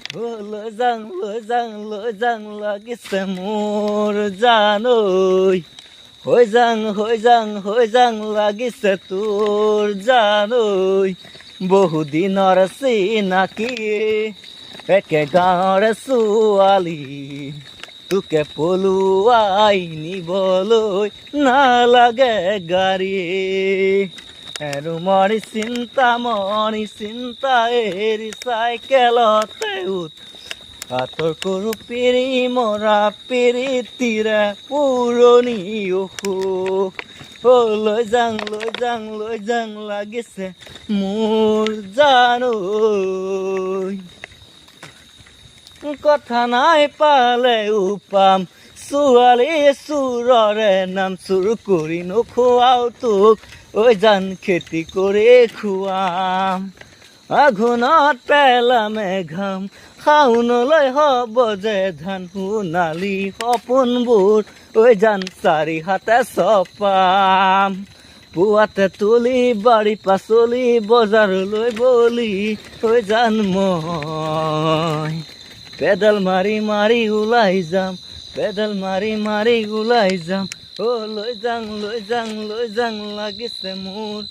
লৈ যাং লাগিছে মোৰ জানৈ হৈ যাং লাগিছে তোৰ জানৈ বহুদিনৰ চিনাকি একে গাঁৱৰে ছোৱালী তোকে পলুৱাই নিবলৈ নালাগে গাড়ী আৰু মৰি চিন্তা এৰি চাইকেলতে উঠ আঁতৰ কৰো পিৰি মৰা পিৰিতিৰে পুৰণি অসুখ লৈ যাং লাগিছে মোৰ জানৈ কথা নাই পালেও পাম ছোৱালী চোৰৰে নাম চুৰ কৰি নোখোৱাও তোক ঐ জান খেতি কৰি খুৱাম আঘোণত পেলামে ঘাম শাওনলৈ হ'ব যে ধান সোণালী সপোনবোৰ ঐ জান চাৰি হাতে চপাম পুৱাতে তুলি বাৰী পাচলি বজাৰলৈ বলি ঐ জান মই পেডেল মাৰি ওলাই যাম পেডেল মাৰি ওলাই যাম লৈ যাং লাগিছে মোৰ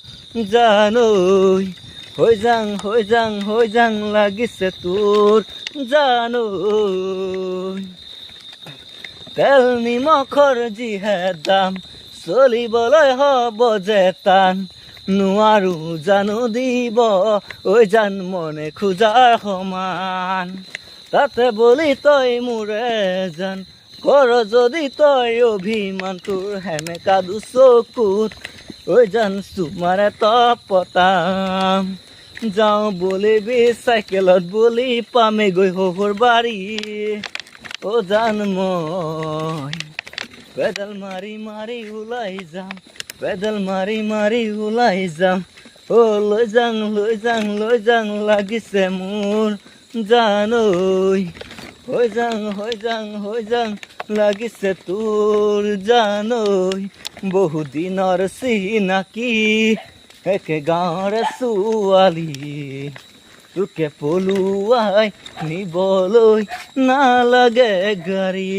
জানৈ হৈ যাং লাগিছে তোৰ জানৈ তেল নিমখৰ যিহে দাম চলিবলৈ হ'ব যে টান নোৱাৰো জানো দিব ঐ জান মনে খোজাৰ সমান তাতে বলি তই মোৰে জান কৰ যদি তই অভিমান তোৰ হেমেকা দুচকুত ঐ জান চুমাৰে তপতাম যাওঁ বলিবি চাইকেলত বলি পামেগৈ শহুৰ বাৰী জান মই পেডেল মাৰি ওলাই যাম পেডেল মাৰি ওলাই যাম লৈ যাং লাগিছে মোৰ জানৈ হৈ যাং লাগিছে তোৰ জানৈ বহুদিনৰ চিনাকি একে গাঁৱৰে ছোৱালী তোকে পলুৱাই নিবলৈ নালাগে গাড়ী